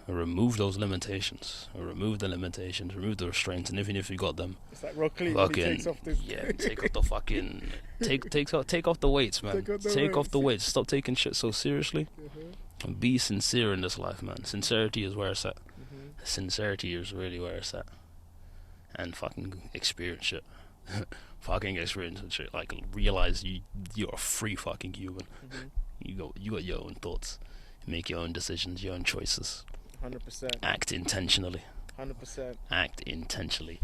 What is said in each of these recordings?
remove those limitations. Remove the limitations. Remove the restraints. And even if you got them, It's like Rock Lee when he fucking takes off this. take off the fucking take off the weights, man. Take off the weights. Stop taking shit so seriously. And be sincere in this life, man. Sincerity is where it's at. Sincerity is really where it's at. And fucking experience shit. Fucking experience and shit. Like, realize you're a free fucking human. You got your own thoughts. Make your own decisions, your own choices. 100%. Act intentionally. 100%. Act intentionally.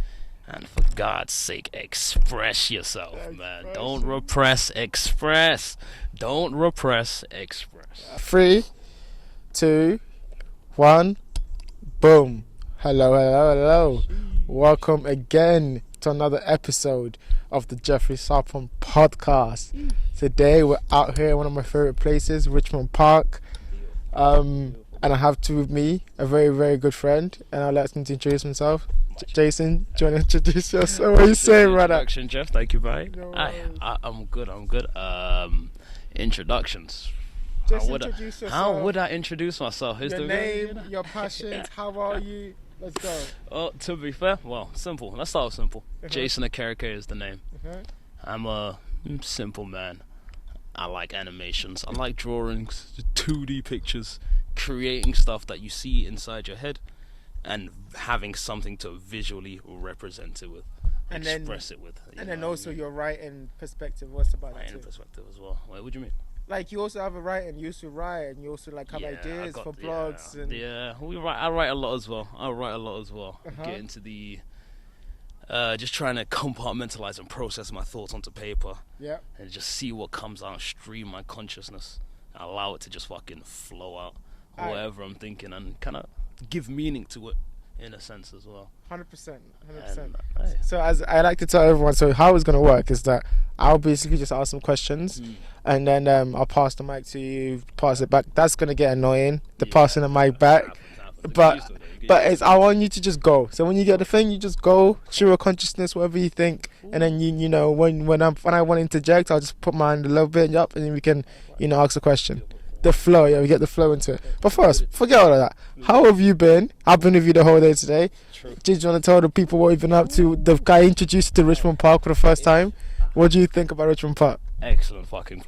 And for God's sake, express yourself, man. Don't repress, express. Don't repress, express. 3, 2, 1, boom. Hello. Welcome again to another episode of the Jeoffrey Sarpong podcast. Today we're out here in one of my favorite places, Richmond Park. And I have two with me, a very, very good friend, and I'd like him to introduce himself. Jason, do you want to introduce yourself? What are you saying, brother? Introduction, Jeff. Thank you, bye. No I'm good. Introductions. Just introduce yourself. How would I introduce myself? Your name, your passions, how are you? Let's go. Oh, to be fair, well, simple. Let's start with simple. Jason Akarike is the name. I'm a simple man. I like animations. I like drawings, 2D pictures, creating stuff that you see inside your head, and having something to visually represent it with, and express it with. And then also your writing perspective. What's about writing perspective as well. Wait, what do you mean? Like, you also have a writing. You used to write, and you also like have ideas for blogs. I write a lot as well. Get into the just trying to compartmentalize and process my thoughts onto paper. Yeah. And just see what comes out, stream my consciousness, allow it to just fucking flow out, whatever I'm thinking, and kind of give meaning to it in a sense as well. 100%. So as I like to tell everyone, so how it's going to work is that I'll basically just ask some questions, and then I'll pass the mic to you, pass it back. That's going to get annoying, passing the mic back. Happens. But I want you to just go. So when you get the thing, you just go, show your consciousness, whatever you think, and then you know when I want to interject, I'll just put mine a little bit up, and then we can ask a question. The flow, we get the flow into it. But first, forget all of that. How have you been? I've been with you the whole day today. True. Did you want to tell the people what you've been up to? The guy introduced you to Richmond Park for the first time. What do you think about Richmond Park? Excellent fucking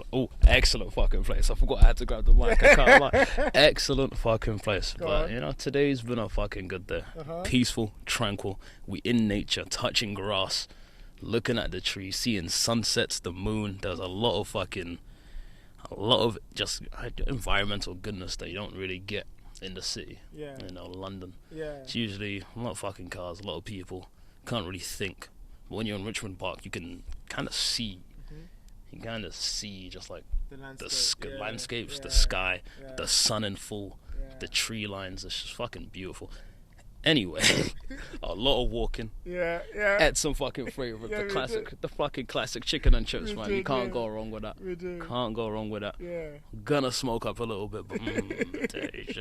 place. I forgot I had to grab the mic. I can't lie. Excellent fucking place. But today's been a fucking good day. Peaceful, tranquil. We in nature, touching grass, looking at the trees, seeing sunsets, the moon. There's a lot of just environmental goodness that you don't really get in the city. London. It's usually a lot of fucking cars, a lot of people. Can't really think. But when you're in Richmond Park, you can kind of see. You kind of see just like the landscapes, the sky, the sun in full, the tree lines. It's just fucking beautiful. Anyway, a lot of walking. Ate some fucking favourite, the fucking classic chicken and chips, man. You can't go wrong with that. Can't go wrong with that. Gonna smoke up a little bit, but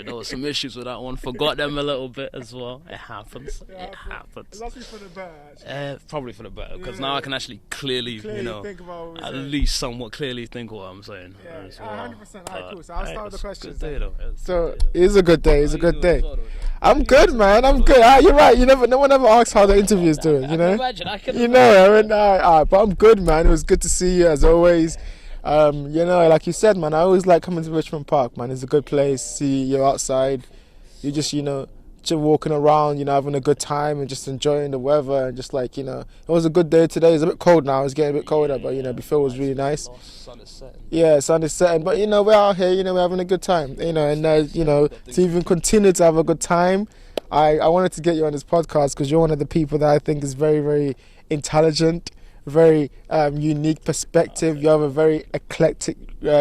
there was some issues with that one. Forgot them a little bit as well. It happens. It's actually for the better, actually. Probably for the better, because now I can actually clearly think about at least somewhat clearly think what I'm saying. 100%. Alright, cool. So I'll start with the questions. Good day, though. So it's a good day. I'm good, man. I'm good. You're right. No one ever asks how the interview is doing. I but I'm good, man. It was good to see you as always. Like you said, man, I always like coming to Richmond Park, man. It's a good place. See, you're outside. You just, just walking around, having a good time and just enjoying the weather and just like, it was a good day today. It's a bit cold now. It's getting a bit colder, but before it was really nice. Sun is setting. Yeah, sun is setting. But we're out here. We're having a good time. To even continue to have a good time. I wanted to get you on this podcast because you're one of the people that I think is very, very intelligent, very unique perspective. You have a very eclectic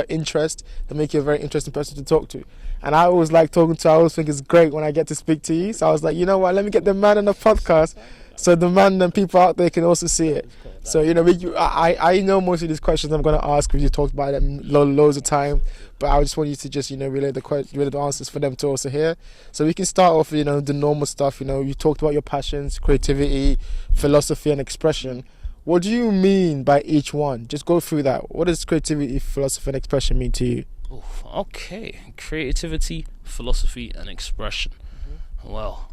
interest that make you a very interesting person to talk to. And I always like talking to you. I always think it's great when I get to speak to you. So I was like, you know what, let me get the man on the podcast so the man and people out there can also see it. So, I know most of these questions I'm going to ask because you talked about them loads of time. But I just want you to just, relay the answers for them to also hear. So we can start off, the normal stuff. You talked about your passions, creativity, philosophy and expression. What do you mean by each one? Just go through that. What does creativity, philosophy and expression mean to you? Okay. Creativity, philosophy and expression. Well,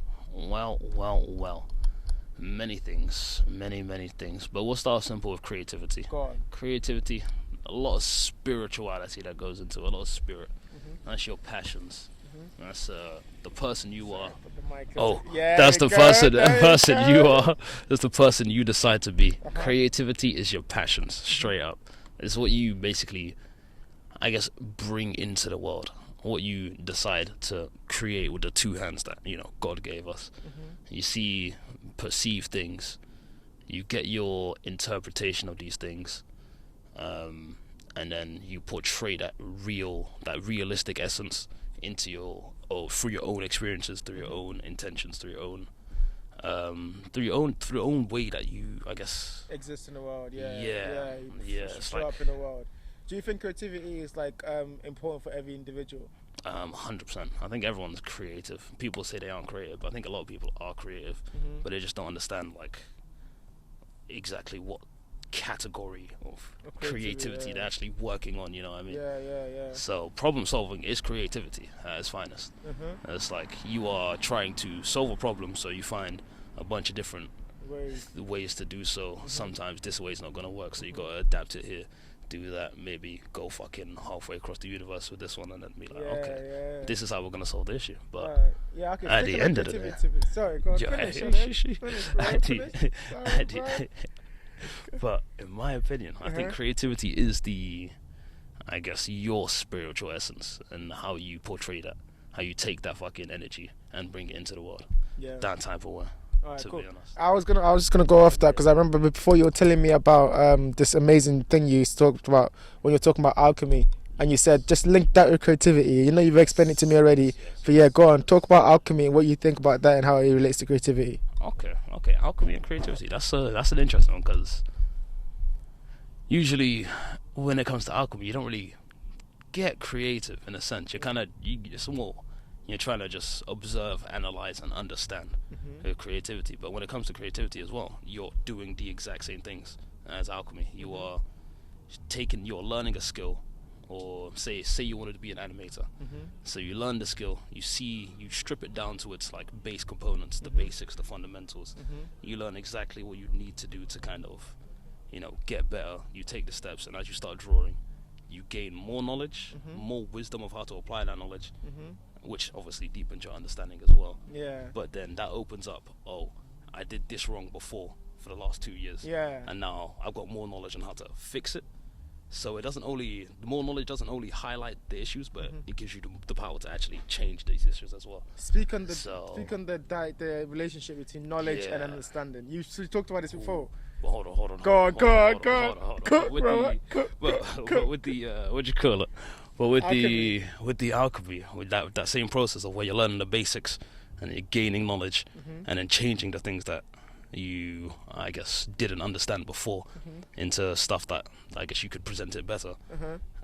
many things, many things. But we'll start simple with creativity. Go on. Creativity, a lot of spirituality that goes into it, a lot of spirit. That's your passions. That's the person you are. Oh, yeah, that's the go, person go. you are. That's the person you decide to be. Creativity is your passions, straight up. It's what you basically, I guess, bring into the world. What you decide to create with the two hands that God gave us. You see, perceive things. You get your interpretation of these things, and then you portray that realistic essence into through your own experiences, through your own intentions, through your own way that you, I guess, exist in the world. Yeah. It's Show up in the world. Do you think creativity is important for every individual? 100%. I think everyone's creative. People say they aren't creative, but I think a lot of people are creative, but they just don't understand exactly what category of creativity they're actually working on. You know what I mean? Yeah. So problem solving is creativity at its finest. It's like you are trying to solve a problem, so you find a bunch of different ways to do so. Sometimes this way is not gonna work, so you gotta adapt it here. Do that, maybe go fucking halfway across the universe with this one, and then be like, okay, this is how we're gonna solve the issue. But at the end of the day, sorry, go on, finish. But in my opinion, I think creativity is I guess, your spiritual essence, and how you portray that, how you take that fucking energy and bring it into the world. That type of way. Alright, cool. I was just gonna go off that because I remember before you were telling me about this amazing thing you talked about when you were talking about alchemy, and you said just link that with creativity. You've explained it to me already, but go on, talk about alchemy and what you think about that and how it relates to creativity. Okay, alchemy and creativity. That's an interesting one, because usually when it comes to alchemy, you don't really get creative in a sense. It's more. You're trying to just observe, analyze, and understand creativity. But when it comes to creativity as well, you're doing the exact same things as alchemy. You're learning a skill, or say you wanted to be an animator. So you learn the skill, you strip it down to its base components, the basics, the fundamentals. You learn exactly what you need to do to kind of, get better. You take the steps, and as you start drawing, you gain more knowledge, more wisdom of how to apply that knowledge, which obviously deepens your understanding as well. But then that opens up, I did this wrong before for the last 2 years, and now I've got more knowledge on how to fix it. So the more knowledge doesn't only highlight the issues, but it gives you the power to actually change these issues as well. Speak on the relationship between knowledge and understanding. You talked about this before. Well, hold on. Go on. With the what do you call it? But with the alchemy, with that same process of where you're learning the basics and you're gaining knowledge, and then changing the things that you, I guess, didn't understand before into stuff that I guess you could present it better.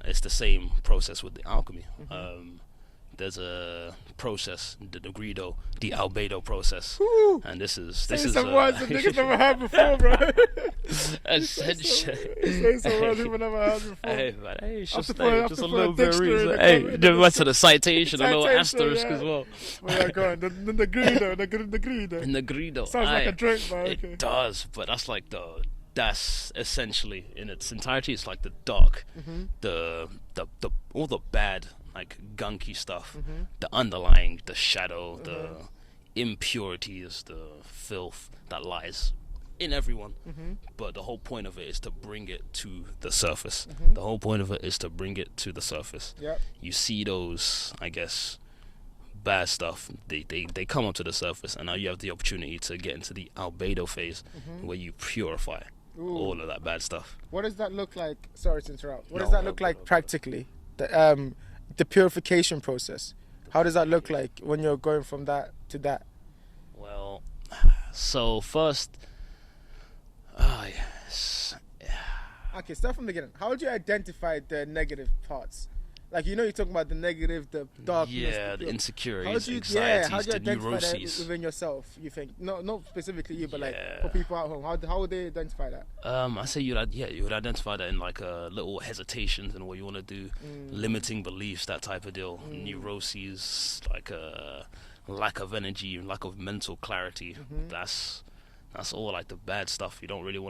It's the same process with the alchemy. There's a process, the albedo process. Woo! And this is some words that niggas never heard before, bro. Essentially. Say some words people never heard before. Hey, man, it's just a little bit of reason. Hey, they went to the citation, a little asterisk as well. Well, go on. The negrido. Negrido. Sounds like a drink, bro. It does, but that's essentially, in its entirety, it's like the dark, the all the bad, gunky stuff, the underlying, the shadow, the impurities, the filth that lies in everyone. But the whole point of it is to bring it to the surface. The whole point of it is to bring it to the surface. You see those, I guess, bad stuff, they come up to the surface, and now you have the opportunity to get into the albedo phase, where you purify all of that bad stuff. What does that look like? Sorry to interrupt. What does that look like practically? The purification process. How does that look like when you're going from that to that? Well, so first, yes. Okay, start from the beginning. How would you identify the negative parts? You're talking about the negative, the darkness. The insecurities, anxieties, how do you the identify neuroses. that within yourself, you think? No, not specifically you, but for people at home. How would they identify that? I say you would identify that in little hesitations and what you want to do, limiting beliefs, that type of deal, neuroses, lack of energy, lack of mental clarity. That's all like the bad stuff. You don't really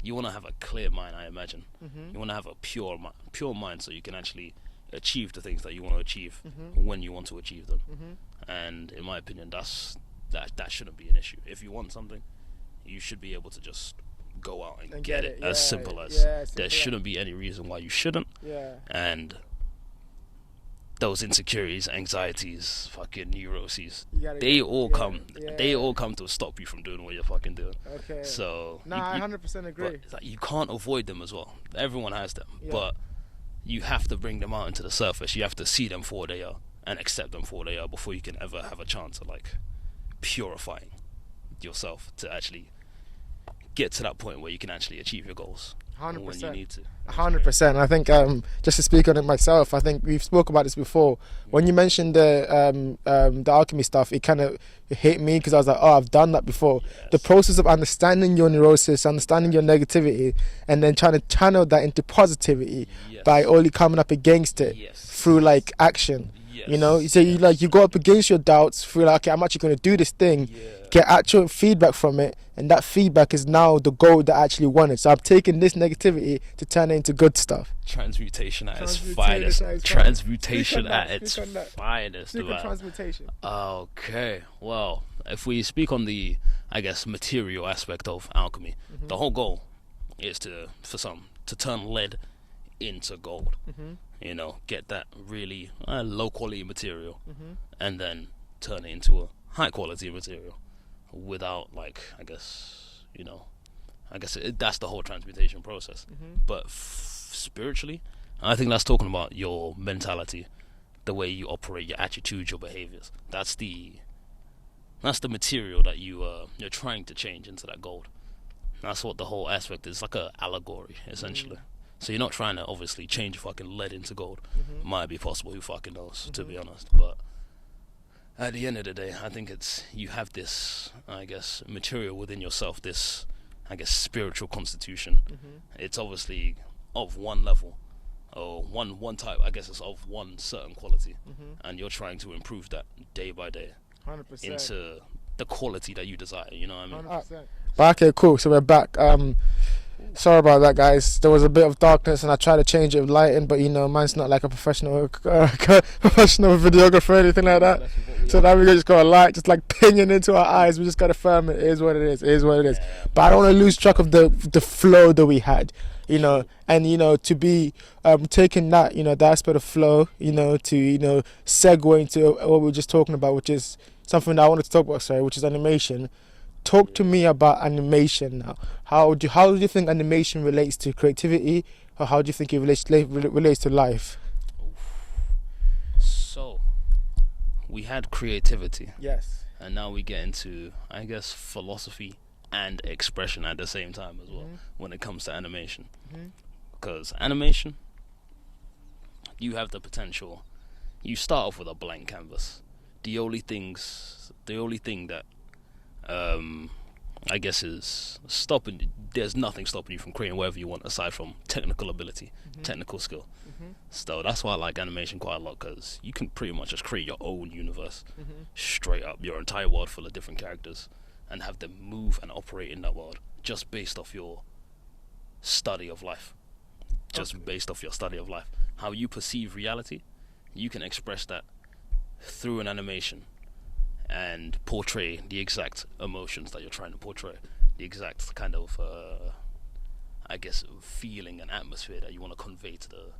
you want to have a clear mind, I imagine. You want to have a pure mind so you can actually achieve the things that you want to achieve when you want to achieve them. And in my opinion, that shouldn't be an issue. If you want something, you should be able to just go out and get it. As simple as. There shouldn't be any reason why you shouldn't. And those insecurities, anxieties, fucking neuroses, they all come to stop you from doing what you're fucking doing. So I 100% agree. It's like you can't avoid them as well. Everyone has them, but you have to bring them out into the surface. You have to see them for what they are and accept them for what they are before you can ever have a chance of like purifying yourself to actually get to that point where you can actually achieve your goals. 100%. When you need to. 100%. I think just to speak on it myself, I think we've spoke about this before. When you mentioned the alchemy stuff, it kind of hit me because I was like, oh, I've done that before. The process of understanding your neurosis, understanding your negativity, and then trying to channel that into positivity by only coming up against it through like action. You know, so you go up against your doubts, feel like, okay, I'm actually going to do this thing, get actual feedback from it, and that feedback is now the goal that I actually wanted. So I'm taking this negativity to turn it into good stuff. Transmutation at its finest. Transmutation at its finest. Transmutation. Okay, well, if we speak on the, I guess, material aspect of alchemy, the whole goal is to turn lead into gold. You know, get that really low quality material and then turn it into a high quality material without, like, I guess that's the whole transmutation process. But spiritually, I think that's talking about your mentality, the way you operate, your attitude, your behaviors. That's the material that you're trying to change into that gold. That's what the whole aspect is, like a allegory essentially. So you're not trying to obviously change fucking lead into gold. Might be possible, who fucking knows, to be honest. But at the end of the day, I think you have this, I guess, material within yourself, this, I guess, spiritual constitution. It's obviously of one level, or one type, I guess it's of one certain quality. And you're trying to improve that day by day 100%. into the quality that you desire, you know what I mean? 100%. But okay, cool, so we're back. Sorry about that, guys. There was a bit of darkness and I tried to change it with lighting, but you know, mine's not like a professional videographer or anything like that. So now we just got a light just like pinging into our eyes. We just got to firm it. It is what it is. It is what it is. But I don't want to lose track of the flow that we had, you know, and you know, to be taking that, you know, the aspect of flow, you know, to, you know, segue into what we were just talking about, which is something that I wanted to talk about, which is animation. Talk to me about animation now. How do you think animation relates to creativity, or how do you think it relates to life? So, we had creativity. Yes. And now we get into, I guess, philosophy and expression at the same time as well when it comes to animation. Because animation, you have the potential. You start off with a blank canvas. The only thing that I guess is stopping, there's nothing stopping you from creating whatever you want aside from technical ability, technical skill. So that's why I like animation quite a lot, because you can pretty much just create your own universe straight up, your entire world full of different characters, and have them move and operate in that world just based off your study of life. Based off your study of life, how you perceive reality, you can express that through an animation and portray the exact emotions that you're trying to portray, the exact kind of I guess feeling and atmosphere that you want to convey to the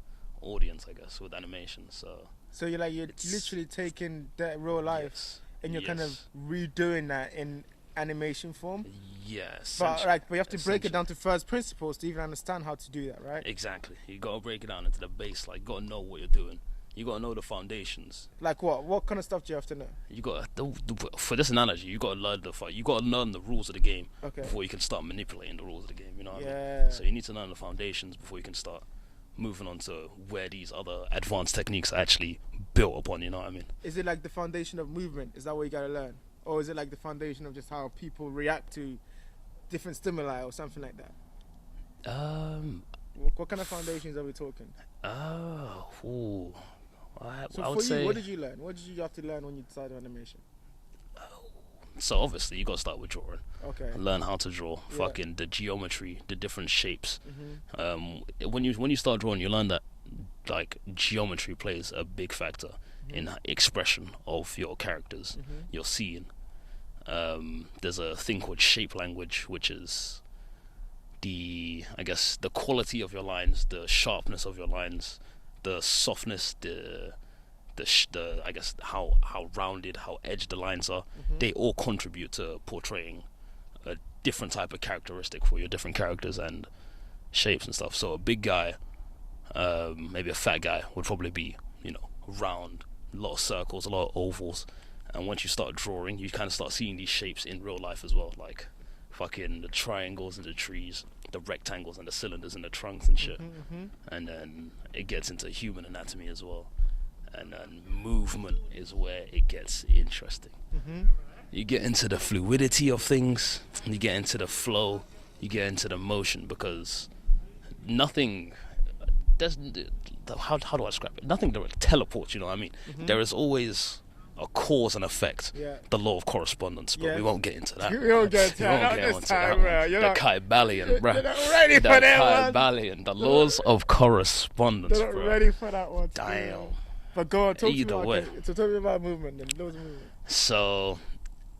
audience, I guess, with animation. So you're literally taking that real life and you're kind of redoing that in animation form. Yes. But you have to break it down to first principles to even understand how to do that, right? Exactly. You gotta break it down into the base. Like, you gotta know what you're doing. You gotta know the foundations. Like what? What kind of stuff do you have to know? You gotta, for this analogy, you gotta learn the rules of the game before you can start manipulating the rules of the game. You know what I mean? So you need to learn the foundations before you can start moving on to where these other advanced techniques are actually built upon. You know what I mean? Is it like the foundation of movement? Is that what you gotta learn, or is it like the foundation of just how people react to different stimuli or something like that? What kind of foundations are we talking? I would say. What did you learn? What did you have to learn when you decided animation? So obviously you got to start with drawing. Okay. Learn how to draw. Fucking the geometry, the different shapes. When you start drawing, you learn that like geometry plays a big factor in expression of your characters, your scene. There's a thing called shape language, which is the quality of your lines, the sharpness of your lines, the softness, the how rounded, how edged the lines are. They all contribute to portraying a different type of characteristic for your different characters and shapes and stuff. So a big guy, maybe a fat guy, would probably be, round, a lot of circles, a lot of ovals. And once you start drawing, you kind of start seeing these shapes in real life as well, like fucking the triangles in the trees, the rectangles and the cylinders in the trunks and shit. And then it gets into human anatomy as well. And then movement is where it gets interesting. You get into the fluidity of things, you get into the flow, you get into the motion, because nothing, how do I describe it? Nothing teleports, you know what I mean? There is always a cause and effect, the law of correspondence, but we won't get into that. We won't get into that this time, bro. The Kybalion, bro. You're not ready for that one. Kybalion, the laws of correspondence, You're not bro. ready for that one. Damn. But go on, talk Either to me way. about, talk to me about movement then. Loads of movement. So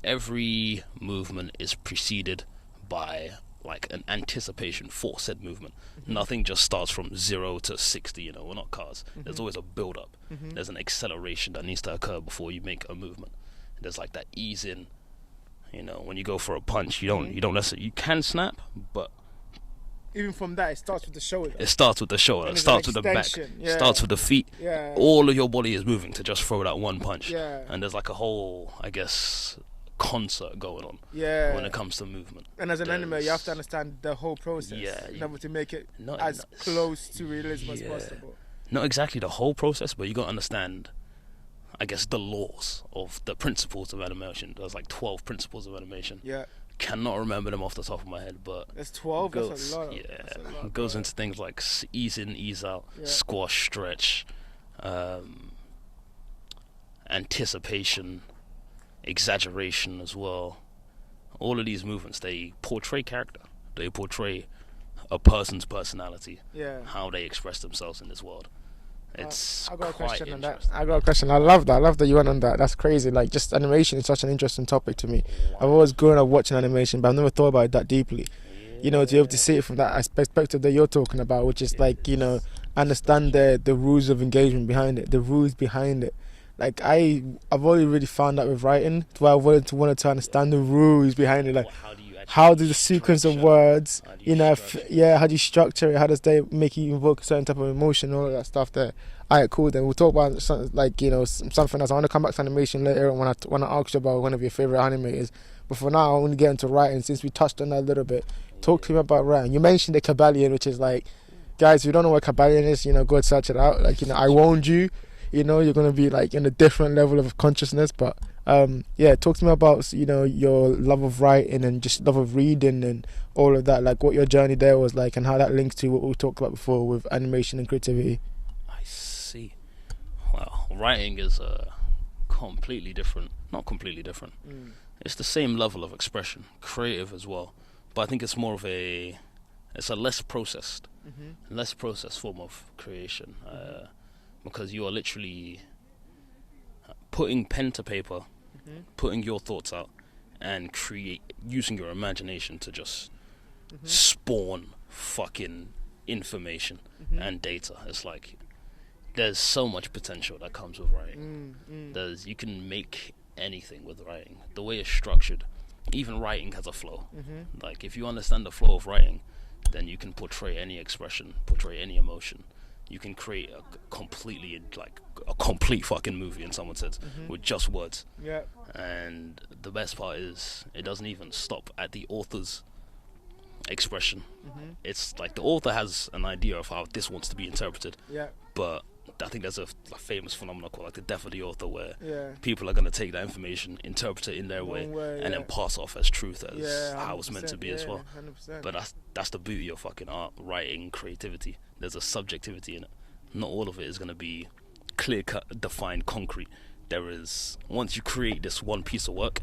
every movement is preceded by like an anticipation for said movement. Nothing just starts from 0 to 60, we're not cars. There's always a build up. There's an acceleration that needs to occur before you make a movement. There's like that ease in, when you go for a punch, you don't necessarily, you can snap, but even from that, it starts with the shoulder. It starts with the shoulder. It starts with the back. It starts with the feet. All of your body is moving to just throw that one punch. And there's like a whole, concert going on when it comes to movement. And as an anime, you have to understand the whole process in order to make it as close to realism as possible. Not exactly the whole process, but you got to understand, the laws of the principles of animation. There's like 12 principles of animation. Cannot remember them off the top of my head, but there's 12. That's a lot. It goes into things like ease in, ease out, squash, stretch, anticipation, exaggeration as well. All of these movements, they portray character. They portray a person's personality. How they express themselves in this world. It's I got a question on that. I love that. I love that you went on that. That's crazy. Like, just animation is such an interesting topic to me. I've always grown up watching animation, but I've never thought about it that deeply. To be able to see it from that perspective that you're talking about, which is understand the rules of engagement behind it, the rules behind it. Like, I've already really found that with writing, where I wanted to understand the rules behind it. Like, how do the sequence of words, how do you structure it? How does they make you invoke a certain type of emotion, all of that stuff there. Alright, cool. Then we'll talk about something else. I want to come back to animation later when I ask you about one of your favorite animators. But for now, I want to get into writing, since we touched on that a little bit. Talk to me about writing. You mentioned the Kybalion, which is like, guys, if you don't know what Kybalion is, go and search it out. Like, I warned you. You're gonna be like in a different level of consciousness. But talk to me about your love of writing and just love of reading and all of that. Like, what your journey there was like, and how that links to what we talked about before with animation and creativity. I see. Well, writing is completely different. Not completely different. It's the same level of expression, creative as well. But I think it's more of it's a less processed form of creation. Because you are literally putting pen to paper, putting your thoughts out, and using your imagination to just spawn fucking information and data. It's like, there's so much potential that comes with writing. You can make anything with writing. The way it's structured, even writing has a flow. Like, if you understand the flow of writing, then you can portray any expression, portray any emotion. You can create a complete fucking movie, in someone says, with just words. And the best part is, it doesn't even stop at the author's expression. It's like the author has an idea of how this wants to be interpreted. But I think there's a famous phenomenon called like the death of the author, where people are going to take that information, interpret it in their way, and then pass off as truth, as how it's meant to be as well. 100%. But that's the beauty of fucking art, writing, creativity. There's a subjectivity in it. Not all of it is going to be clear-cut, defined concrete. There is, once you create this one piece of work,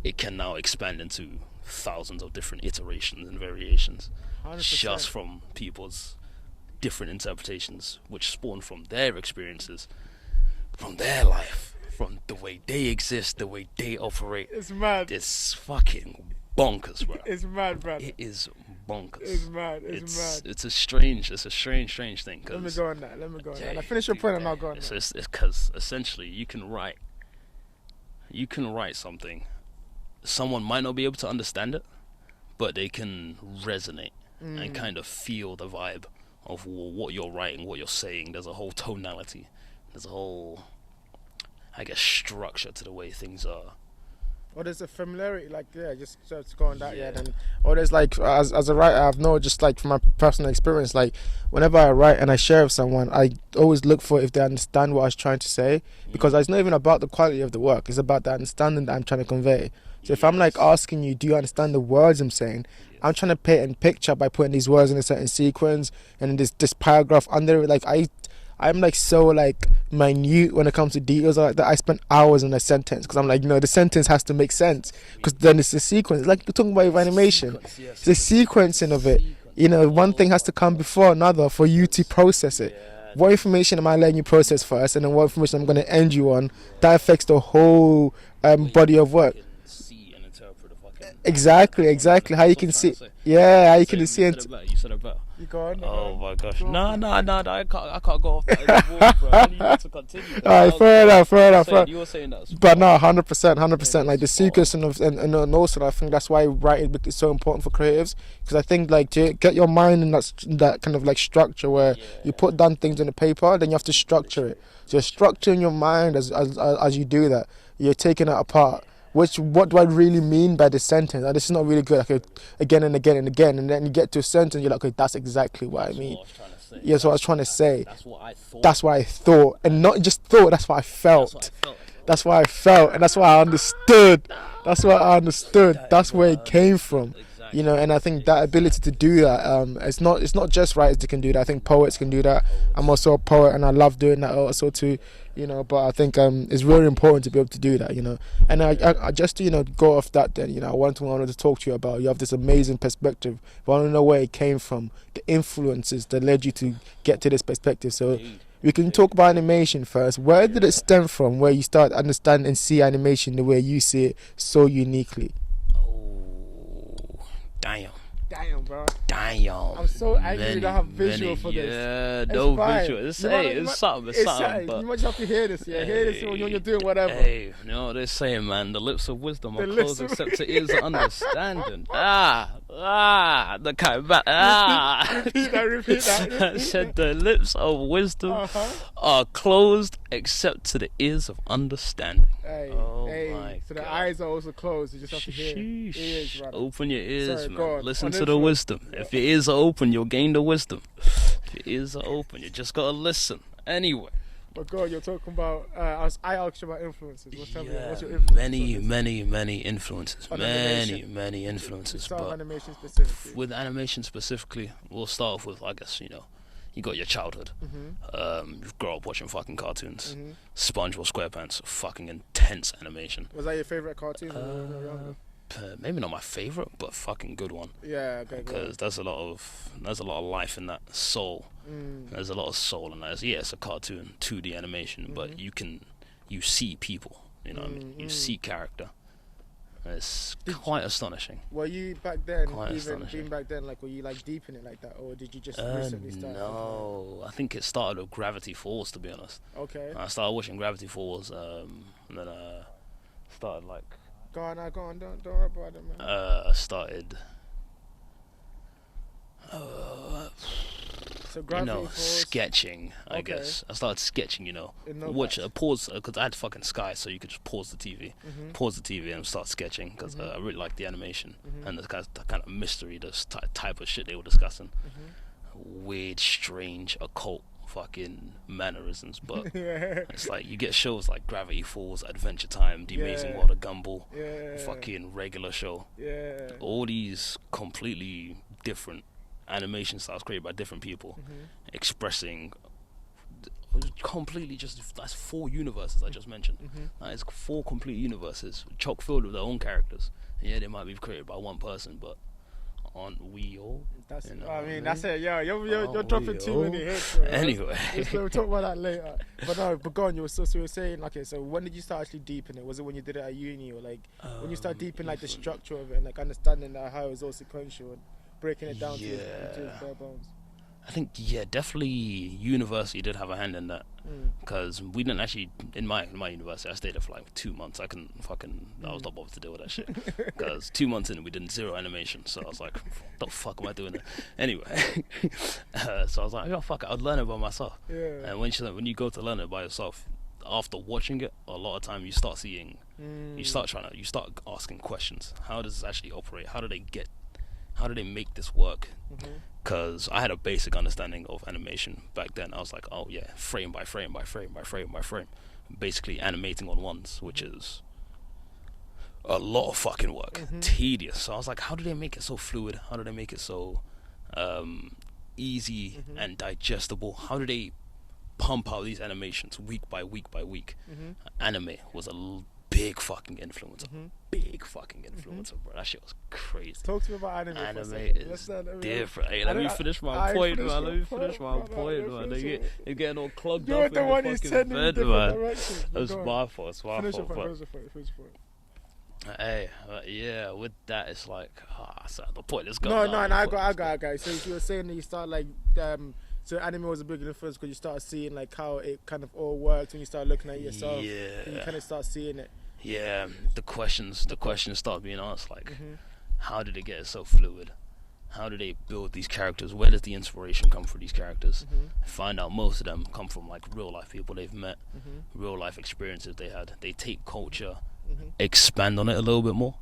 it can now expand into thousands of different iterations and variations, 100%. just from people's different interpretations, which spawn from their experiences, from their life, from the way they exist, the way they operate. It's mad. It's fucking bonkers, bro. It's mad, bro. It is bonkers. It's mad. It's mad. It's a strange thing. Let me go on that. Now finish your point and I'll go on that. It's because essentially you can write something. Someone might not be able to understand it, but they can resonate and kind of feel the vibe of what you're writing, what you're saying. There's a whole tonality. There's a whole, I guess, structure to the way things are. Or there's a familiarity, like, just to go on that, then, or there's like, as a writer, I've known, just like from my personal experience, like, whenever I write and I share with someone, I always look for if they understand what I was trying to say, because it's not even about the quality of the work, it's about the understanding that I'm trying to convey. So if I'm like asking you, do you understand the words I'm saying? I'm trying to paint a picture by putting these words in a certain sequence, and then this paragraph under it, like, I'm like so like minute when it comes to details like that. I spend hours on a sentence because I'm like, the sentence has to make sense, because then it's a sequence. It's like we're talking about animation. It's a sequencing of it. One thing has to come before another for you to process it. What information am I letting you process first, and then what information I'm going to end you on? That affects the whole body of work. Exactly. How you can see. How you can see it. You said it better. You go on. Oh my gosh. No, I can't go off that anymore, bro. I need you to continue. Alright, fair enough. You were saying that. But no, 100%. Like the sequence and also I think that's why writing is so important for creatives, because I think like to get your mind in that kind of like structure where you put down things on the paper, then you have to structure it. So you're structuring your mind as you do that. You're taking it apart. What do I really mean by this sentence? This is not really good. Okay, again and again, and then you get to a sentence, you're like, okay, that's exactly what I mean. That's what I was trying to say. That's what I thought, and not just thought. That's what I felt. That's what I felt, and that's what I understood. That's where it came from. And I think that ability to do that, it's not just writers that can do that. I think poets can do that. I'm also a poet, and I love doing that also too. But I think it's really important to be able to do that. And I just go off that. Then I wanted to talk to you about. You have this amazing perspective. I want to know where it came from, the influences that led you to get to this perspective. So we can talk about animation first. Where did it stem from? Where you start to understand and see animation the way you see it so uniquely? Damn, bro. I'm so angry to have visual for this. Yeah, no visual. It's something. But you might have to hear this. Hear this when you're doing whatever. Hey, they're saying, man, the lips of wisdom are closed except to ears of understanding. The kind of Repeat that. I said the lips of wisdom are closed except to the ears of understanding. So the eyes are also closed. You just have to hear ears, brother. Open your ears, man. Listen to the wisdom. If your ears are open, you'll gain the wisdom. If your ears are open, you just gotta listen. Anyway. But God, you're talking about. I asked you about influences. What's your influence? Many influences. Many influences. But animation specifically. With animation specifically, we'll start off with, I guess, you got your childhood. You grow up watching fucking cartoons. SpongeBob SquarePants, fucking intense animation. Was that your favorite cartoon when you were younger? Maybe not my favorite, but fucking good one. Yeah, okay. Because there's a lot of life in that soul. There's a lot of soul in that. It's a cartoon, 2D animation, but you see people. You know what I mean? You see character. It's quite astonishing. Were you back then, being back then, like, were you like deep in it like that, or did you just recently start? No, I think it started with Gravity Falls, to be honest. Okay. I started watching Gravity Falls, and then started like. Go on, don't worry about it, man. I started. So Gravity Falls, sketching. I guess I started sketching. Watch pause because I had fucking Sky, so you could just pause the TV, and start sketching because I really liked the animation and the kind of mystery, the type of shit they were discussing. Weird, strange, occult fucking mannerisms, but it's like you get shows like Gravity Falls, Adventure Time, The Amazing World of Gumball, fucking Regular Show. All these completely different animation styles created by different people, expressing completely that's 4 universes I just mentioned. That is 4 complete universes, chock filled with their own characters. Yeah, they might be created by one person, but aren't we all? That's, you know I mean, what that's it. Yeah, you're Aren't dropping we too all? many hits. Bro. Anyway, we'll talk about that later. But go on. You were saying, okay. So when did you start actually deepen it? Was it when you did it at uni, or like when you start deepening like the structure of it and like understanding how it was all sequential and breaking it down to its bare bones? I think definitely university did have a hand in that, because we didn't actually in my university. I stayed there for like 2 months. I was not bothered to deal with that shit, because 2 months in we did 0 animation. So I was like, what the fuck am I doing there? Anyway, so I was like, oh fuck it, I'll learn it by myself. And when you go to learn it by yourself, after watching it, a lot of time you start seeing, you start asking questions. How does this actually operate? How do they make this work? Because I had a basic understanding of animation back then. I was like, oh yeah, frame by frame by frame by frame by frame, basically animating on ones, which is a lot of fucking work, tedious. So I was like, how do they make it so fluid? How do they make it so easy and digestible? How do they pump out these animations week by week by week? Anime was a big fucking influencer. Bro. That shit was crazy. Talk to me about anime. Anime is different. Hey, let me finish my point, man. You're getting all clogged You're up the in one the who's fucking sending bed, different man. directions. It's my fault. Finish your point. Hey, yeah, with that, it's like, so the point is gone. No, I got. So you were saying that you start like, so anime was a big influence because you started seeing like how it kind of all worked when you start looking at it yourself. Yeah. And you kind of start seeing it. Yeah, the questions start being asked, like, how did they get it so fluid? How do they build these characters? Where does the inspiration come for these characters? Find out most of them come from like real life people they've met, real life experiences they had. They take culture, expand on it a little bit more,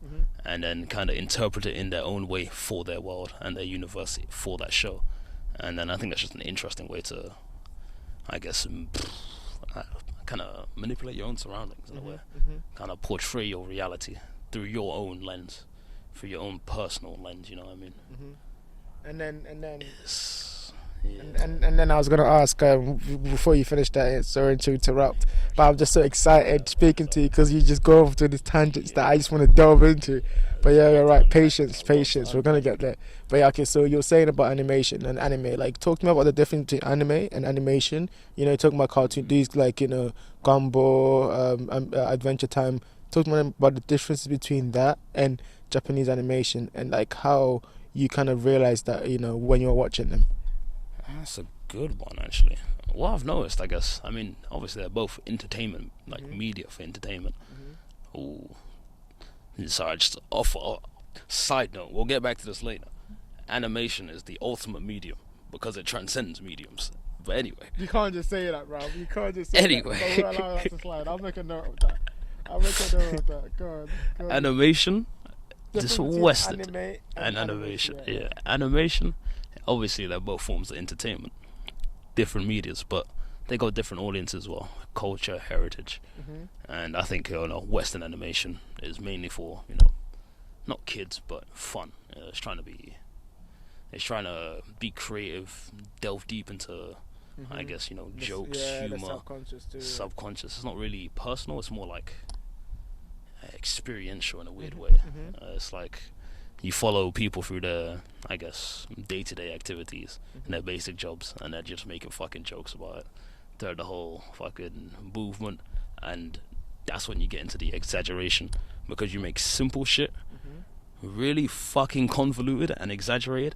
and then kind of interpret it in their own way for their world and their university for that show. And then I think that's just an interesting way to, I guess, kind of manipulate your own surroundings in a way, kind of portray your reality through your own lens, through your own personal lens. You know what I mean? And then Yeah. And then I was gonna ask before you finish that. Sorry to interrupt, but I'm just so excited speaking to you because you just go off to these tangents that I just want to delve into. But yeah, you're right. Patience. We're gonna get there. But yeah, okay. So you're saying about animation and anime. Like, talk to me about the difference between anime and animation. You know, talking about cartoon, these like Gumball, Adventure Time. Talk to me about the differences between that and Japanese animation, and like how you kind of realize that when you're watching them. That's a good one, actually. What I've noticed, I guess, I mean, obviously they're both entertainment, like media for entertainment. Ooh. Sorry, just side note, we'll get back to this later. Animation is the ultimate medium because it transcends mediums. But anyway. You can't just say that, bro. You can't just say anyway. that. We'll allow that to slide. I'll make a note of that. Go on. Animation, just Western. Anime and animation. Yeah. Animation, obviously they're both forms of entertainment. Different medias, but they got different audiences as well. Culture, heritage. And I think Western animation is mainly for, not kids, but fun. It's trying to be creative, delve deep into, I guess, jokes, humor, subconscious. It's not really personal. It's more like experiential in a weird way. It's like you follow people through their, I guess, day-to-day activities and their basic jobs, and they're just making fucking jokes about it. They're the whole fucking movement, and that's when you get into the exaggeration, because you make simple shit really fucking convoluted and exaggerated,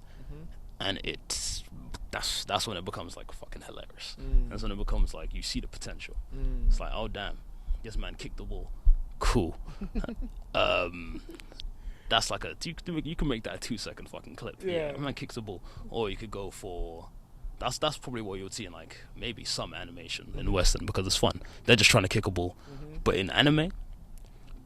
and that's when it becomes like fucking hilarious. That's when it becomes like you see the potential. It's like, oh damn, this man kicked the ball. Cool. That's like you can make that a 2-second fucking clip. Yeah, man kicks the ball, or you could go for. That's probably what you would see in like maybe some animation in Western, because it's fun. They're just trying to kick a ball. But in anime,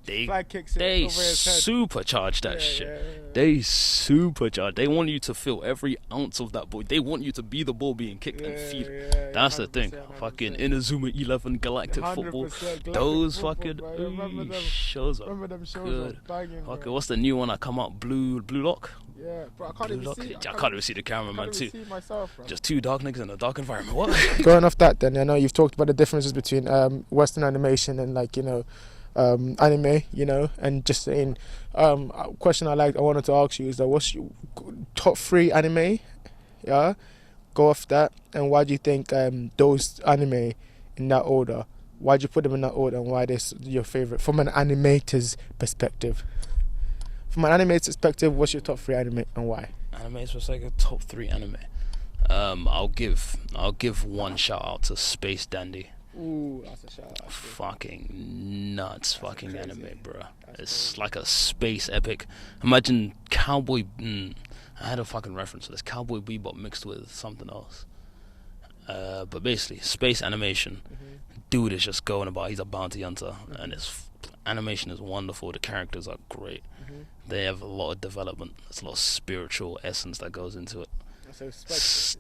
they kicks it they over his head. supercharge that shit. They supercharge. They want you to feel every ounce of that ball. They want you to be the ball being kicked and feed it. That's the thing. 100%. Fucking Inazuma 11 Galactic Football. Those fucking shows are remember them shows good. are banging, bro. Okay, what's the new one that come out? Blue Lock? Yeah, bro, I can't even see. I can't even see the cameraman too. See myself, bro. Just two dark niggas in a dark environment. What? Going off that, then I know you've talked about the differences between Western animation and like anime, and just saying. Question I wanted to ask you is that what's your top 3 anime? Yeah, go off that, and why do you think those anime in that order? Why do you put them in that order, and why they're your favorite from an animator's perspective? From an animator's perspective, what's your top 3 anime and why? Anime's was like a top 3 anime. I'll give one shout out to Space Dandy. Ooh, that's a shout out. Fucking nuts, fucking anime, bro. It's like a space epic. Imagine Cowboy. I had a fucking reference to this. Cowboy Bebop mixed with something else. But basically, space animation. Dude is just going about. He's a bounty hunter, and his animation is wonderful. The characters are great. They have a lot of development. There's a lot of spiritual essence that goes into it. It's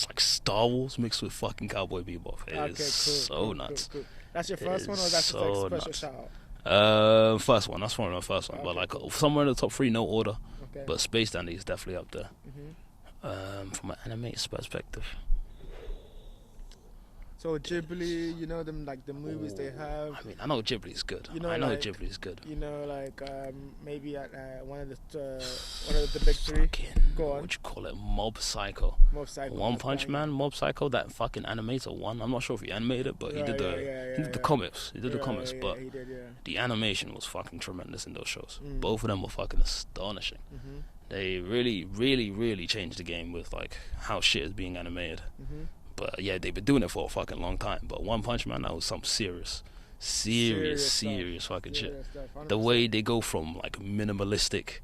like Star Wars mixed with fucking Cowboy Bebop. It is so nuts. Cool. That's your first one, or that's so like special nuts. shout out? First one. That's probably my first one. But like somewhere in the top 3, no order. Okay. But Space Dandy is definitely up there. From an animated perspective. So Ghibli, them like the movies they have. I mean, I know Ghibli's good. Ghibli's good. Maybe at one of the big 3. Fucking, Go on. what you call it? Mob Psycho. One Punch Man, Mob Psycho. That fucking animator one. I'm not sure if he animated it, but he did the comics. He did the comics, but he did, the animation was fucking tremendous in those shows. Both of them were fucking astonishing. They really, really, really changed the game with like how shit is being animated. But yeah, they've been doing it for a fucking long time. But One Punch Man, that was some serious fucking shit. The way they go from like minimalistic,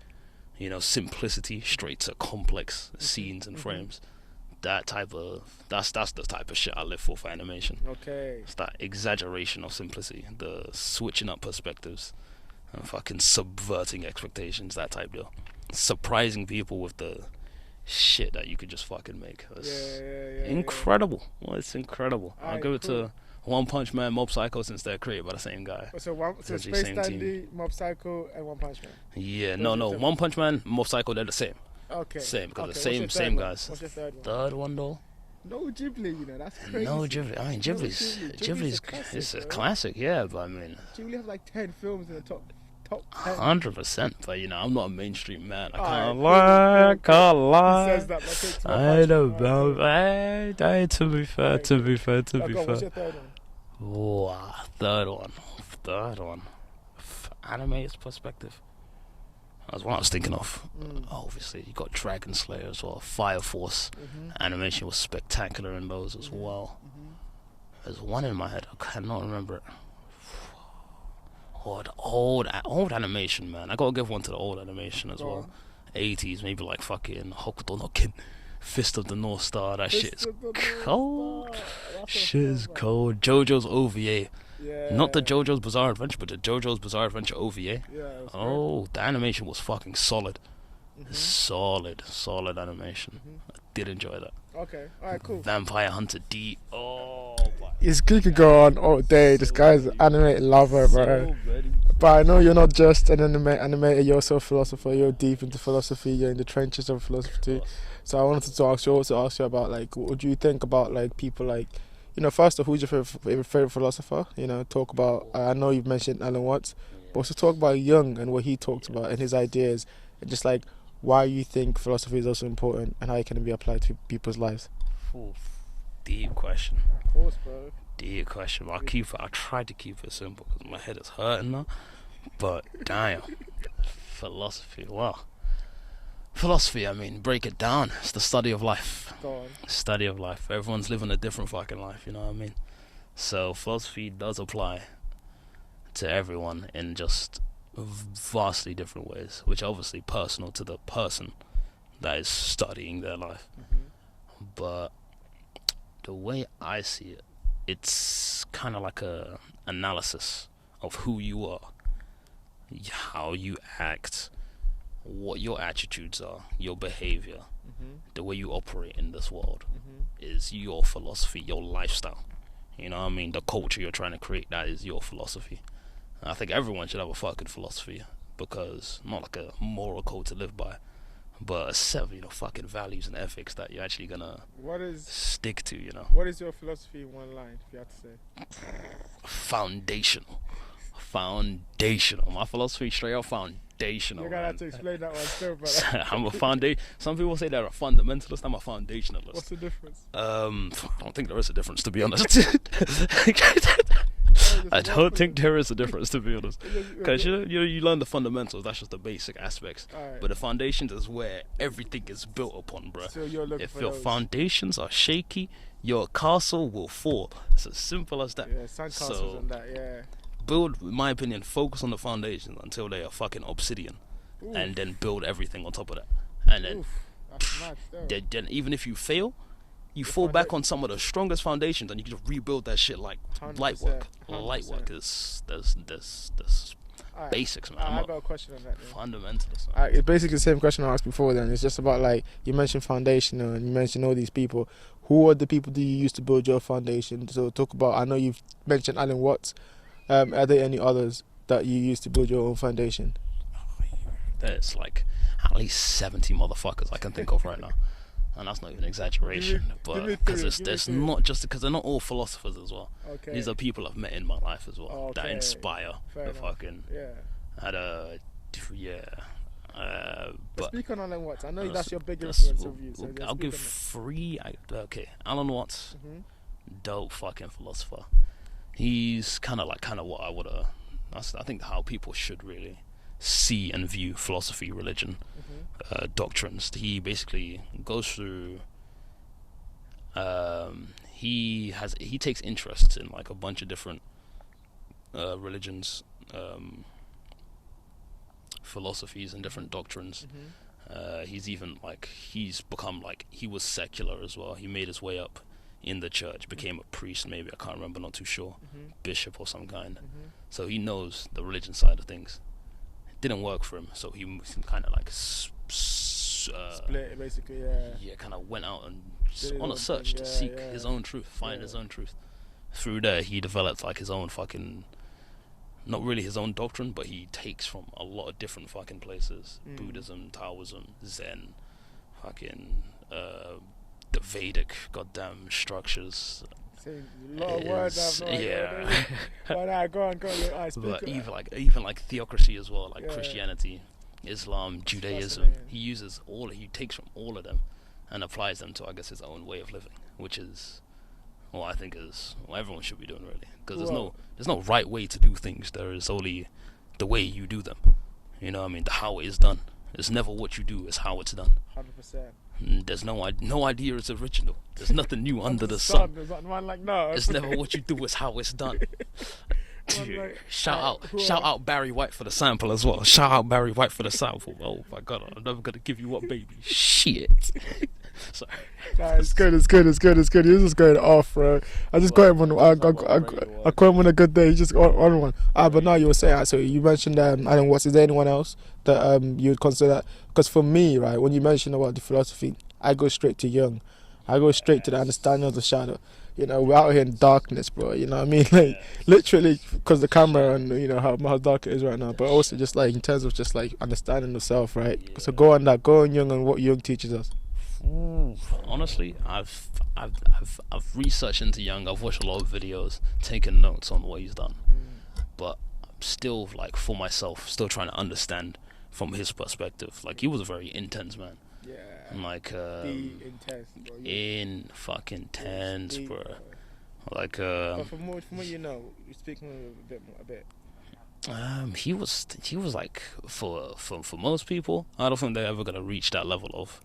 simplicity straight to complex scenes and frames. That's the type of shit I live for animation. Okay. It's that exaggeration of simplicity, the switching up perspectives, and fucking subverting expectations. That type deal. Surprising people with the shit that you could just fucking make. It's incredible. Well, it's incredible. I'll give it to One Punch Man, Mob Psycho, since they're created by the same guy. So Space Dandy, Mob Psycho, and One Punch Man. Yeah, no. One Punch Man, Mob Psycho, they're the same. Okay. Same, because the same guys. What's your third one? Third one though? No Ghibli, that's crazy. No Ghibli. I mean, Ghibli's it's a classic, yeah. But I mean, Ghibli have like 10 films in the top 10. 100%. But I'm not a mainstream man. I can't lie. He says that, but I don't know. To be fair. What's your third one? Wow, third one. Animated perspective. That's what I was thinking of. Obviously, you got Dragon Slayer as well. Fire Force. Animation was spectacular in those as well. There's one in my head. I cannot remember it. The old animation, man. I gotta give one to the old animation as well. 80s, maybe like fucking Hokuto no Ken, Fist of the North Star. That shit's cold. Shit is cold. JoJo's OVA. Yeah. Not the JoJo's Bizarre Adventure, but the JoJo's Bizarre Adventure OVA. Yeah. The animation was fucking solid. Solid animation. I did enjoy that. Okay, alright, cool. Vampire Hunter D. Oh, he could go on all day. This guy's an animated lover, bro. But I know you're not just an animator, you're also a philosopher. You're deep into philosophy. You're in the trenches of philosophy too. So I wanted to ask you about like, what do you think about like people like, first off, who's your favorite philosopher? Talk about. I know you've mentioned Alan Watts, but also talk about Jung and what he talked about and his ideas, and just like why you think philosophy is also important and how it can be applied to people's lives. Deep question. Of course, bro. Deep question. But I'll try to keep it simple because my head is hurting now. But damn, philosophy. Wow. Philosophy, I mean, break it down. It's the study of life. Go on. Study of life. Everyone's living a different fucking life, you know what I mean? So philosophy does apply to everyone in just vastly different ways, which are obviously personal to the person that is studying their life. But the way I see it, it's kind of like a analysis of who you are how you act, what your attitudes are, your behavior, the way you operate in this world is your philosophy, your lifestyle. You know what I mean? The culture you're trying to create, that is your philosophy. And I think everyone should have a fucking philosophy, because not like a moral code to live by, but a set of, fucking values and ethics that you're actually gonna stick to, What is your philosophy in one line, if you have to say? Foundational. My philosophy, straight up foundational. You're gonna have to explain that one still, brother. I'm a some people say they're a fundamentalist, I'm a foundationalist. What's the difference? I don't think there is a difference, to be honest. I don't think there is a difference, to be honest. Because you learn the fundamentals, that's just the basic aspects. Right. But the foundations is where everything is built upon, bro. So you're looking if for your those. Foundations are shaky, your castle will fall. It's as simple as that. Yeah, sandcastles and that, yeah. Build, in my opinion, focus on the foundations until they are fucking obsidian. Oof. And then build everything on top of that. And then, that's mad still. then even if you fail, you fall back on some of the strongest foundations, and you can just rebuild that shit like 100%, light work. 100%. Light work is there's Right. basics, man. I got a question on that. Fundamentalist. Man. It's basically the same question I asked before. Then it's just about, like, you mentioned foundational, and you mentioned all these people. Who are the people that you used to build your foundation? So talk about. I know you've mentioned Alan Watts. Are there any others that you used to build your own foundation? There's like at least 70 motherfuckers I can think of right now, and that's not even exaggeration. But because there's not just because they're not all philosophers as well. Okay. These are people I've met in my life as well that inspire. Fair enough. Fucking Yeah. But speak on Alan Watts. I know that's your big influence of you. So I'll give 3. Alan Watts, dope fucking philosopher. He's kind of what I would I think how people should really see and view philosophy, religion, doctrines. He basically goes through. He takes interest in like a bunch of different religions, philosophies, and different doctrines. He's become like, he was secular as well. He made his way up in the church, became a priest, maybe, I can't remember, not too sure, bishop or some kind. So he knows the religion side of things. It didn't work for him, so he kind of like split, basically. Yeah, kind of went out and on a search to seek his own truth, find his own truth. Through there, he developed like his own fucking, not really his own doctrine, but he takes from a lot of different fucking places: Buddhism, Taoism, Zen, fucking the Vedic goddamn structures. A lot of words I've no idea. Well, go on. But even like theocracy as well, like Christianity, Islam, Judaism. He takes from all of them and applies them to, I guess, his own way of living, which is what I think is what everyone should be doing, really. Because there's no right way to do things. There is only the way you do them. You know what I mean? The how it is done. It's never what you do, it's how it's done. 100%. There's no idea is original. There's nothing new under the sun. No. It's never what you do, it's how it's done. Dude, shout out Barry White for the sample as well. Shout out Barry White for the sample. Oh my god, I'm never gonna give you up, baby. Shit. Sorry. Nah, it's good. You're just going off, bro. I just got him on. I caught him on a good day. He just on one. But now you were saying. So you mentioned Alan Watts. Is there anyone else that you would consider? Because for me, right, when you mention about the philosophy, I go straight to Jung. I go straight to the understanding of the shadow. You know, we're out here in darkness, bro. You know what I mean? Like, literally, because the camera and, you know, how dark it is right now. But also just, like, in terms of just, like, understanding the self, right? Yeah. So go on Jung and what Jung teaches us. Honestly, I've researched into Jung. I've watched a lot of videos, taken notes on what he's done. But I'm still, like, for myself, still trying to understand from his perspective. Like, he was a very intense man. Yeah. Like intense, bro. In fucking tense, bro. Like but from what you know, you're speaking a bit. He was like for most people, I don't think they're ever gonna reach that level of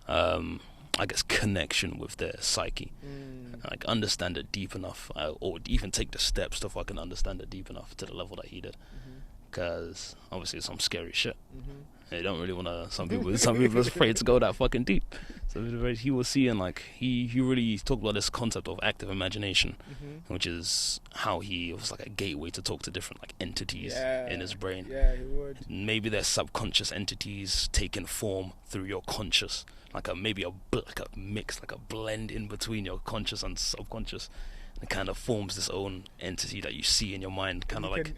I guess connection with their psyche, like understand it deep enough, or even take the steps to fucking understand it deep enough to the level that he did. because obviously it's some scary shit. They don't really want to. Some people are afraid to go that fucking deep. So he was seeing like he really talked about this concept of active imagination, which is how he was like a gateway to talk to different like entities in his brain. Yeah, he would. Maybe they're subconscious entities taking form through your conscious, like a mix, like a blend in between your conscious and subconscious. It kind of forms this own entity that you see in your mind, kind of like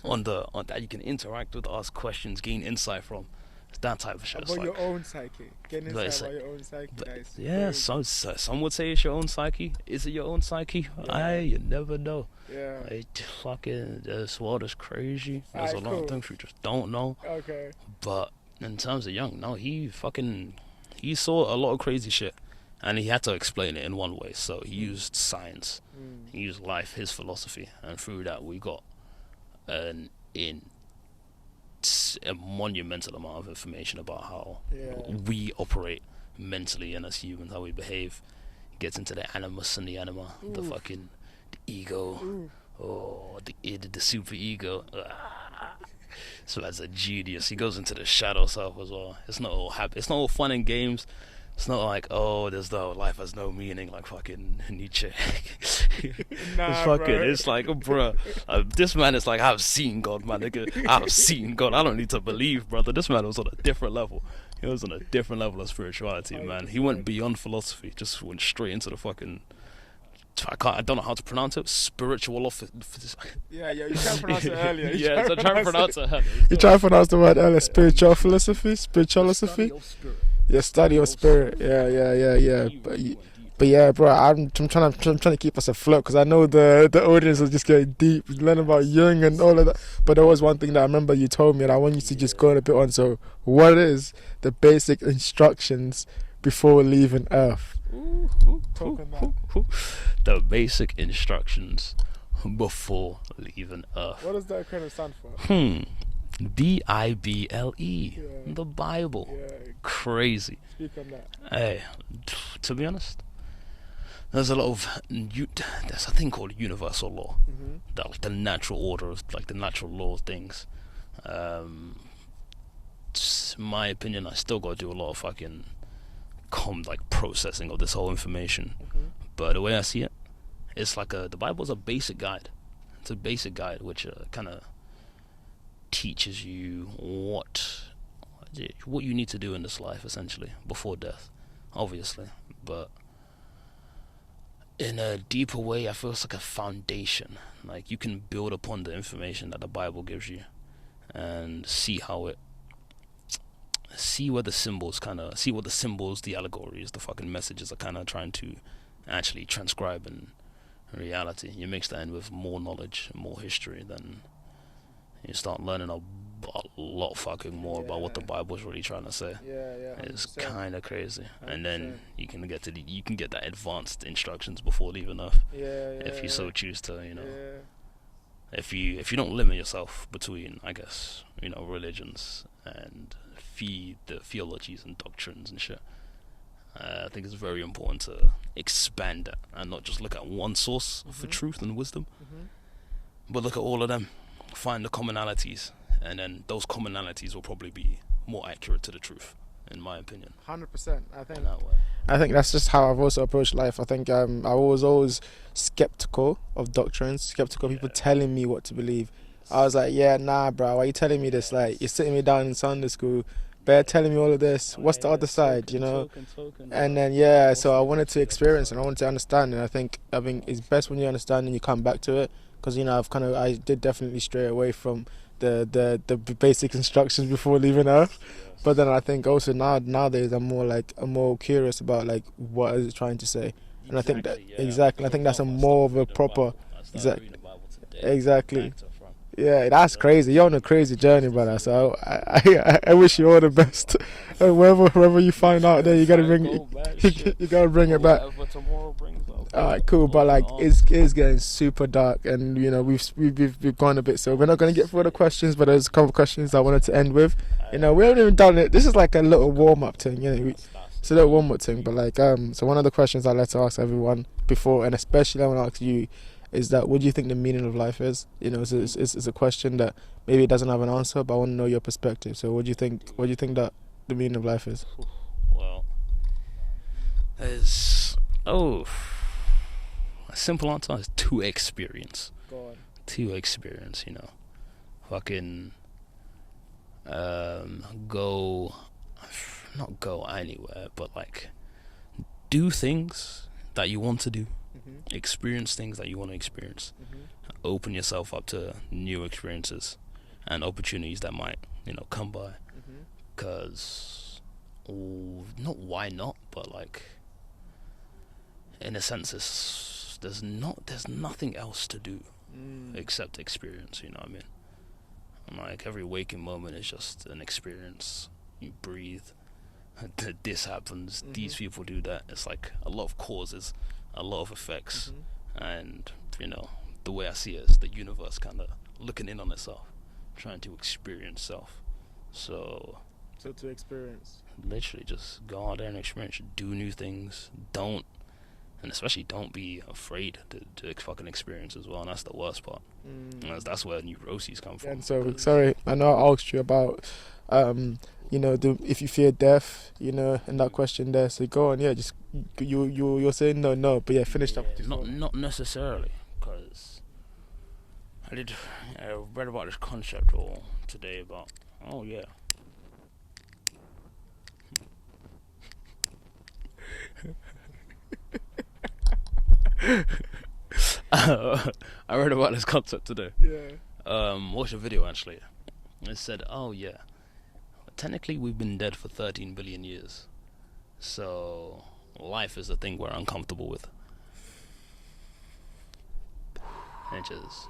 on that you can interact with, ask questions, gain insight from. It's that type of shit. About your own psyche, getting insight about your own psyche. Some would say it's your own psyche. Is it your own psyche? You never know. Yeah. This world is crazy. There's a lot of things we just don't know. Okay. But in terms of Young, no, he saw a lot of crazy shit. And he had to explain it in one way, so he used science, he used life, his philosophy, and through that we got a monumental amount of information about how we operate mentally and as humans, how we behave. He gets into the animus and the anima, the ego, the super ego. So as a genius, he goes into the shadow self as well. It's not all happy. It's not all fun and games. It's not like, life has no meaning, like fucking Nietzsche. It's like, bro, this man is like, I've seen God, my nigga. I've seen God. I don't need to believe, brother. This man was on a different level. He was on a different level of spirituality, man. He went beyond philosophy, just went straight into the fucking... I don't know how to pronounce it. Spiritual office. Yeah, you tried to pronounce it earlier. I tried to pronounce it earlier. You tried to pronounce the word earlier. Spiritual philosophy. Yeah, study of spirit. Yeah. But yeah, bro, I'm trying to keep us afloat because I know the audience is just getting deep, learning about Jung and all of that. But there was one thing that I remember you told me, and I want you to just go a bit on. So, what is the basic instructions before leaving Earth? The basic instructions before leaving Earth. What does that kind of stand for? Bible. Yeah. The Bible. Yeah. Crazy. Speak on that. Hey, to be honest, there's a lot of there's a thing called universal law, that like the natural order of like the natural law of things. In my opinion, I still got to do a lot of fucking processing of this whole information. But the way I see it, it's like the Bible's a basic guide. It's a basic guide which kind of teaches you what you need to do in this life, essentially, before death, obviously. But in a deeper way, I feel it's like a foundation. Like you can build upon the information that the Bible gives you and see what the symbols, the allegories, the fucking messages are kind of trying to actually transcribe in reality. You mix that in with more knowledge, more history, then you start learning a lot fucking more about what the Bible's really trying to say. It's kind of crazy. 100%. And then you can get that advanced instructions before leaving Earth. If you so choose to, if you don't limit yourself between, I guess, religions and the theologies and doctrines and shit. I think it's very important to expand that and not just look at one source for truth and wisdom, but look at all of them, find the commonalities, and then those commonalities will probably be more accurate to the truth, in my opinion. 100%. I think that's just how I've also approached life. I think I was always skeptical of doctrines, skeptical of people telling me what to believe. I was like, nah, bro, why are you telling me this? Like, you're sitting me down in Sunday school, telling me all of this. What's the other side, Token. And then, so I wanted to experience and I wanted to understand. And I think it's best when you understand and you come back to it. Because, I did definitely stray away from the basic instructions before leaving Earth. But then I think also nowadays I'm more curious about, like, what is it trying to say. And I think that, exactly. I think that's a more of a proper, exactly. Yeah, that's crazy. You're on a crazy journey, brother. So I wish you all the best. And wherever you find out there, you gotta bring it back. Alright, cool. But like, it's getting super dark, and we've gone a bit. So we're not gonna get further questions, but there's a couple of questions I wanted to end with. We haven't even done it. This is like a little warm up thing. It's a little warm up thing. But like, so one of the questions I like to ask everyone before, and especially I want to ask you, is that what do you think the meaning of life is? You know, it's a question that maybe it doesn't have an answer, but I want to know your perspective. So what do you think? What do you think that the meaning of life is? Well, there's a simple answer is to experience. Go on. To experience, you know, fucking not go anywhere, but like do things that you want to do, experience things that you want to experience, open yourself up to new experiences and opportunities that might, you know, come by. Because not why not, but like in a sense, there's nothing else to do except experience. You know what I mean? And like every waking moment is just an experience. You breathe. This happens. These people do that. It's like a lot of causes, a lot of effects, and you know the way I see it is the universe kind of looking in on itself, trying to experience self. So to experience. Literally, just go out there and experience. Do new things. Don't be afraid to fucking experience as well. And that's the worst part. That's where neuroses come from. And so, sorry, I know I asked you about, you know, if you fear death, you know, and that question there. So go on, yeah, just you're saying no, but yeah, finish up. Not necessarily, because I read about this concept all today about I read about this concept today. Watched a video actually. It said, technically we've been dead for 13 billion years. So life is a thing we're uncomfortable with. And just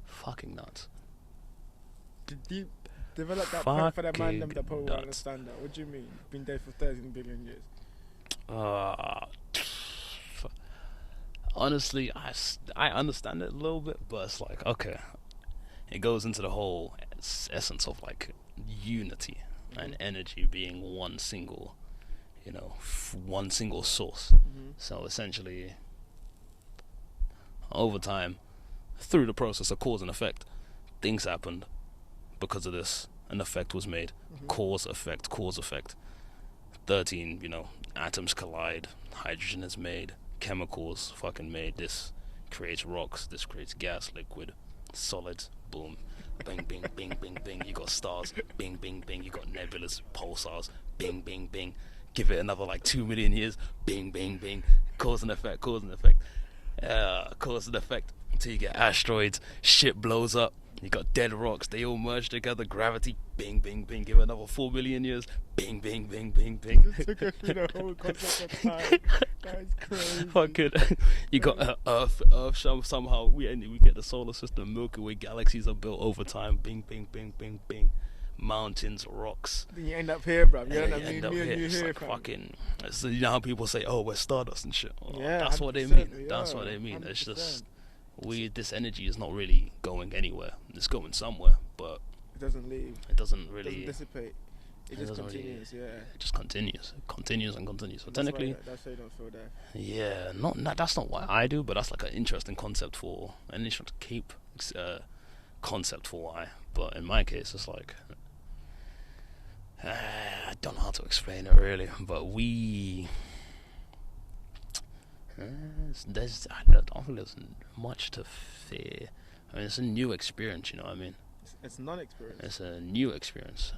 fucking nuts. Deep develop that point for that man that probably won't understand that. What do you mean? Been dead for 13 billion years. Honestly, I understand it a little bit, but it's like, okay, it goes into the whole essence of like unity and energy being one single, you know, one single source. So essentially, over time, through the process of cause and effect, things happened because of this. An effect was made. Cause effect. 13, you know, atoms collide. Hydrogen is made. Chemicals fucking made. This creates rocks. This creates gas, liquid, solids. Boom, bing, bing, bing, bing, bing. You got stars. Bing, bing, bing. You got nebulas, pulsars. Bing, bing, bing. Give it another like 2 million years. Bing, bing, bing. Cause and effect. Cause and effect. Until you get asteroids. Shit blows up. You got dead rocks, they all merge together, gravity, bing, bing, bing, give it another 4 billion years, bing, bing, bing, bing, bing. Just took us through the whole concept of time. That is crazy. Fucking, you got Earth somehow, we get the solar system, Milky Way, galaxies are built over time, bing, bing, bing, bing, bing. Mountains, rocks. Then you end up here, bruv. You end up here. It's like fucking, so you know how people say, oh, we're stardust and shit. Oh, yeah, that's what they mean. Yeah, That's what they mean. 100%. It's just, this energy is not really going anywhere. It's going somewhere, but it doesn't leave. It doesn't really. It doesn't dissipate. It just continues. Really, it just continues. It continues and continues. So technically, that's why you don't feel that. Yeah, that's not what I do, but that's like an interesting concept for an interesting concept for why. But in my case, it's like I don't know how to explain it really, but I don't think there's much to fear. I mean, it's a new experience, you know what I mean? It's non-experience. It's a new experience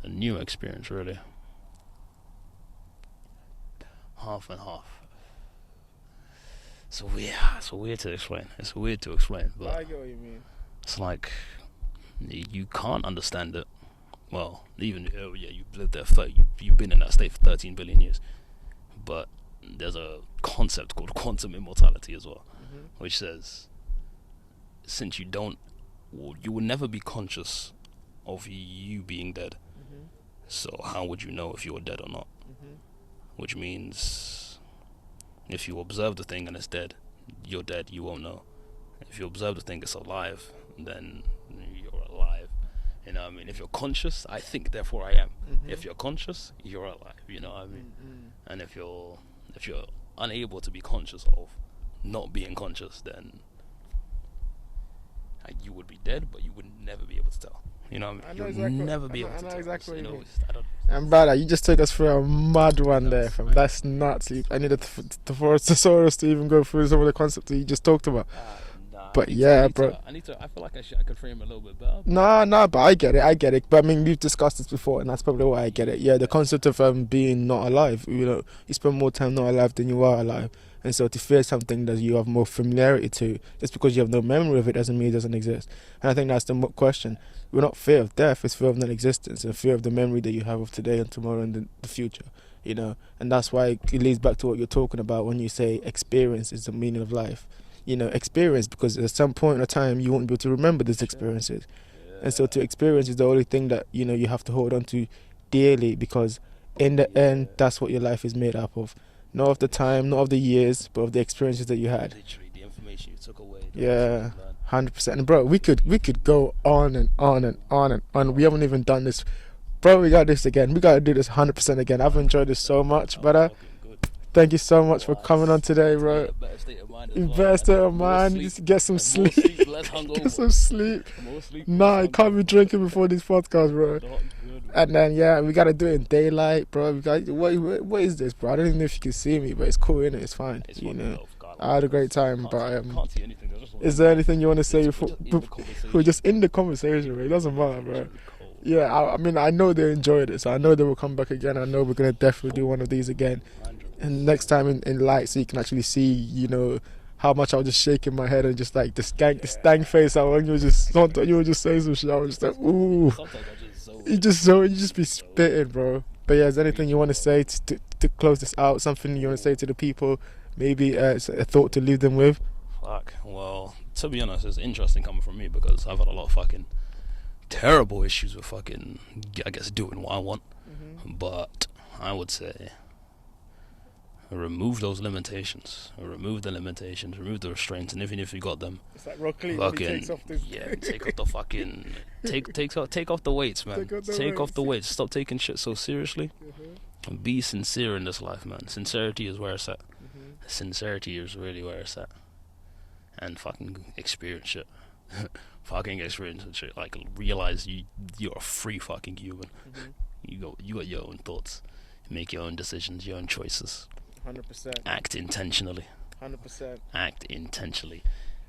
really. Half and half. So yeah, it's weird to explain. But I get what you mean. It's like you can't understand it. Well, even you've lived there you've been in that state for 13 billion years. But there's a concept called quantum immortality as well, which says since you will never be conscious of you being dead. So how would you know if you were dead or not? Which means if you observe the thing and it's dead, you're dead, you won't know. If you observe the thing it's alive, then you're alive. You know what I mean? If you're conscious, I think, therefore I am. If you're conscious, you're alive. You know what I mean? And if you're unable to be conscious of not being conscious, then you would be dead, but you would never be able to tell. You know what I mean? You'll never be able to tell. Exactly. You know, and brother, you just took us through a mad one there, fam. That's nuts. I needed the Thesaurus to even go through some of the concepts that you just talked about. But yeah, bro. I feel like I could frame it a little bit better. Nah, but I get it. But I mean, we've discussed this before, and that's probably why I get it. Yeah, the concept of being not alive. You know, you spend more time not alive than you are alive. And so to fear something that you have more familiarity to, just because you have no memory of it doesn't mean it doesn't exist. And I think that's the question. We're not fear of death, it's fear of non-existence and fear of the memory that you have of today and tomorrow and the future, you know. And that's why it leads back to what you're talking about when you say experience is the meaning of life. You know, experience, because at some point in time you won't be able to remember these experiences. And so to experience is the only thing that, you know, you have to hold on to dearly, because in the end, that's what your life is made up of. Not of the time, not of the years, but of the experiences that you had. Literally, the information you took away. Yeah, 100%. And bro, we could go on and on and on and on. We haven't even done this. Bro, we got this again. We got to do this 100% again. I've enjoyed this so much, but thank you so much for coming on today, bro. Better state of mind. Just get some sleep. Get some sleep. Nah, you can't be drinking before these podcasts, bro. And then yeah, we gotta do it in daylight, bro. What is this, bro? I don't even know if you can see me, but it's cool, innit? It's fine. You know, I had a great time, but is there anything you want to say before? We're just in the conversation, bro. It doesn't matter, bro. Yeah, I mean, I know they enjoyed it, so I know they will come back again. I know we're gonna definitely do one of these again, and next time in light, so you can actually see, you know, how much I was just shaking my head and just like the stank face out when you were just saying some shit. I was just like, ooh. You just be spitting, bro. But yeah, is there anything you want to say to close this out? Something you want to say to the people? Maybe a thought to leave them with? Fuck. Well, to be honest, it's interesting coming from me because I've had a lot of fucking terrible issues with fucking, I guess, doing what I want. But I would say remove those limitations. Remove the limitations. Remove the restraints. And even if you got them, it's like Rock Lee when he takes off this. Yeah, take off the fucking take off the weights, man. Take off the weights. Stop taking shit so seriously. And be sincere in this life, man. Sincerity is where it's at. Sincerity is really where it's at. And fucking experience shit. Fucking experience and shit. Like, realize you're a free fucking human. You got your own thoughts. Make your own decisions, your own choices. 100%. Act intentionally. 100%. Act intentionally.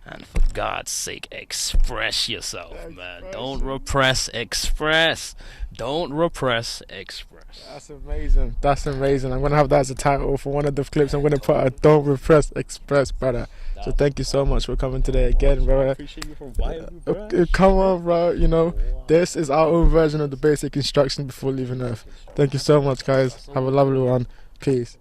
And for God's sake, express yourself, man. Don't repress, express. Don't repress, express. That's amazing. That's amazing. I'm going to have that as a title for one of the clips. I'm going to put don't repress, express, brother. So thank you so much for coming today again, brother. Come on, bro. You know, this is our own version of the basic instruction before leaving Earth. Thank you so much, guys. Have a lovely one. Peace.